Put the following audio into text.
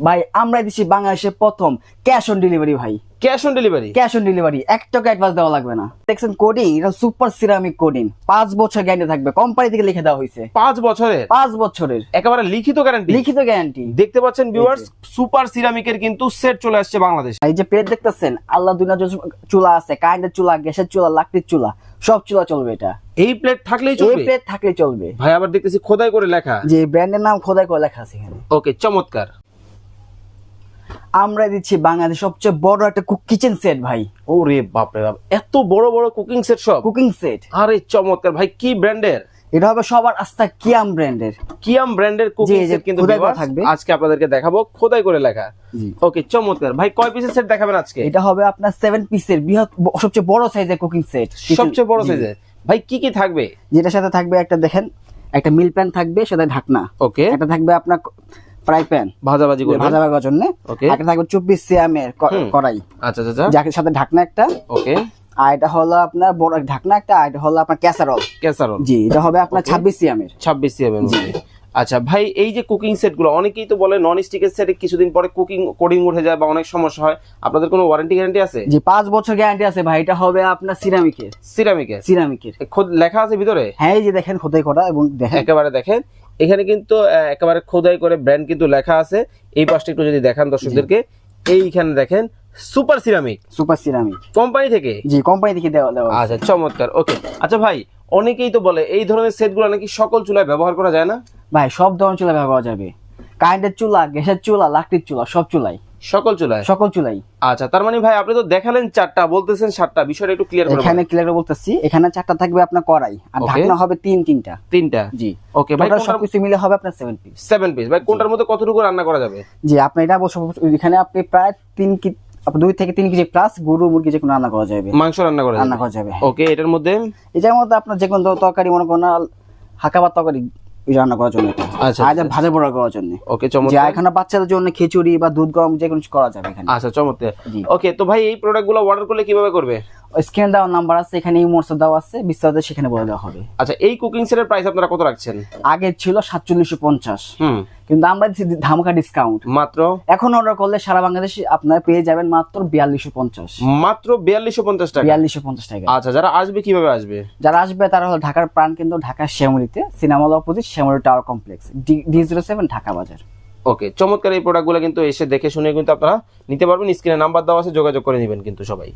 ভাই আমরা দিচ্ছি বাংলাদেশে প্রথম ক্যাশ অন ডেলিভারি ভাই। Cash on delivery? Cash on delivery, 1 টাকা অ্যাডভান্স দেওয়া লাগবে না। দেখছেন কোডিং, এটা সুপার সিরামিক কোডিং, 5 বছর গ্যারান্টি থাকবে, কোম্পানি থেকে লিখে দেওয়া হয়েছে। 5 বছরের? 5 বছরের একেবারে লিখিত গ্যারান্টি? লিখিত গ্যারান্টি। দেখতে পাচ্ছেন ভিউয়ার্স, সুপার সিরামিকের কিন্তু সেট চলে আসছে বাংলাদেশ। এই যে প্লেট দেখতেছেন, আল্লাহ দুনিয়া চুলা আছে, কারেন্টের চুলা, গ্যাসের চুলা, লাকড়ির চুলা, সব চুলা চলবে এটা। এই প্লেট থাকলেই এই চলবে? প্লেট থাকলে চলবে ভাই আবার দেখতেছি খোদাই করে লেখা। যে ব্র্যান্ডের নাম খোদাই করে লেখা আছে এখানে। ওকে, চমৎকার। আমরা দিচ্ছি বাংলাদেশ সবচেয়ে বড় একটা কিচেন সেট ভাই। ওরে বাপ রে বাপ, এত বড় বড় কুকিং সেট সব? Cooking set. আরে চমৎকার ভাই, কি ব্র্যান্ডের? এটা হবে সবার আস্থা কিয়াম ব্র্যান্ডের। কিয়াম ব্র্যান্ডের কুকিং জি, সেট কিন্তু খোদাই করা viewers থাকবে। আজকে আপনাদেরকে দেখাবো, খোদাই করে লেখা। জি। ওকে, চমৎকার ভাই। কয় পিসের সেট দেখাবেন আজকে? এটা হবে আপনার 7 পিসের বৃহৎ সবচেয়ে বড় সাইজের কুকিং সেট। সবচেয়ে বড় সাইজের? ভাই কি কি থাকবে? যেটার সাথে থাকবে একটা দেখেন, একটা মিল প্যান থাকবে, সাথে ঢাকনা। ওকে। একটা থাকবে আপনার ফ্রাই প্যান, ভাজাভাজি করবে? ভাজা ভাজার জন্য। ওকে। একটা থাকবে 24 সিএমের কড়াই, আচ্ছা আচ্ছা। যার সাথে ঢাকনা একটা। ওকে। আর এটা হলো আপনার বড় ঢাকনা একটা, আর এটা হলো আপনার ক্যাসারোল। ক্যাসারোল? জি, এটা হবে আপনার 26 সিএমের। 26 সিএম এর মধ্যে। আচ্ছা ভাই, এই যে কুকিং সেট গুলো, অনেকেই তো বলে নন স্টিকের সেটে কিছুদিন পরে কুকিং কোডিং উঠে যায় বা অনেক সমস্যা হয়, আপনাদের কোনো ওয়ারেন্টি গ্যারান্টি আছে? জি, 5 বছর গ্যারান্টি আছে ভাই। এটা হবে আপনার সিরামিকের। সিরামিকের? সিরামিকের। খোদ লেখা আছে ভিতরে? হ্যাঁ, এই যে দেখেন খোদাই করা, এবং দেখেন একেবারে দেখেন এখানে কিন্তু একেবারে খোদাই করে ব্র্যান্ড কিন্তু লেখা আছে। এই পাশটা একটু যদি দেখান দর্শকদেরকে, এইখানে দেখেন super ceramic, super ceramic company থেকে। জি, কোম্পানি থেকে দেওয়া আছে। আচ্ছা চমৎকার। ওকে। আচ্ছা ভাই, অনেকেই তো বলে এই ধরনের সেটগুলো নাকি সকল চুলায় ব্যবহার করা যায় না? ভাই সব ধরনের চুলা ব্যবহার করা যাবে, কারেন্টের চুলা, গ্যাসের চুলা, লাকড়ির চুলা, সব চুলাই। সকল চুলায়? সকল চুলাই। আচ্ছা, তার মানে ভাই আপনি তো দেখালেন 4টা, বলতেছেন 7টা, বিষয়টা একটু ক্লিয়ার করে এখানে ক্লিয়ার করে বলতেছি, এখানে 4টা থাকবে আপনার কড়াই, আর Okay. ঢাকনা হবে 3টা। 3টা? জি। ওকে ভাই, টোটাল সবকিছু মিলে হবে আপনার 7 পিস। 7 পিস। ভাই কোনটার মধ্যে কতটুকু রান্না করা যাবে? জি, আপনি এটা অবশ্য এখানে আপনি প্রায় 2 থেকে 3 কেজি প্লাস গরু মুরগি যে কোনো রান্না করা যাবে। মাংস রান্না করা রান্না যাবে? করা যাবে। ওকে। এটার মধ্যে? এটার মধ্যে আপনার যে কোনো তরকারি, মনে করেন হাকাবার তরকারি রান্না করার জন্য এটা। আচ্ছা, আর এটা ভাজা পোড়া করার জন্য। ওকে, যে চমৎকার। এখানে বাচ্চাদের জন্য খিচুড়ি বা দুধ গরম যে কোনো কিছু করা যাবে এখানে। আচ্ছা চমৎকার। জি। ওকে, তো ভাই এই প্রোডাক্টগুলো অর্ডার করলে কিভাবে করবে? স্ক্রিনে দেওয়া নাম্বার আছে, এখানে ইমোটস দেওয়া আছে, বিস্তারিত সেখানে বলে দেওয়া হবে। আচ্ছা, এই কুকিং সেটের প্রাইস আপনারা কত রাখছেন? আগে ছিল 4750, হুম। কিন্তু আমরা দিচ্ছি ধামাকা ডিসকাউন্ট। মাত্র? এখন অর্ডার করলে সারা বাংলাদেশে আপনারা পেয়ে যাবেন মাত্র 4250। মাত্র 4250 টাকা? 4250 টাকা। আচ্ছা, যারা আসবে কিভাবে আসবে? যারা আসবে তারা হলো ঢাকার প্রাণকেন্দ্র, ঢাকার শ্যামলীতে, cinema hall opposite Shyamoli tower complex, D07 Dhaka Bazar. Okay, চমৎকার। এই প্রোডাক্টগুলো কিন্তু এসে দেখে শুনে কিন্তু আপনারা নিতে পারবেন। স্ক্রিনে নাম্বার দেওয়া আছে, যোগাযোগ করে নেবেন কিন্তু সবাই।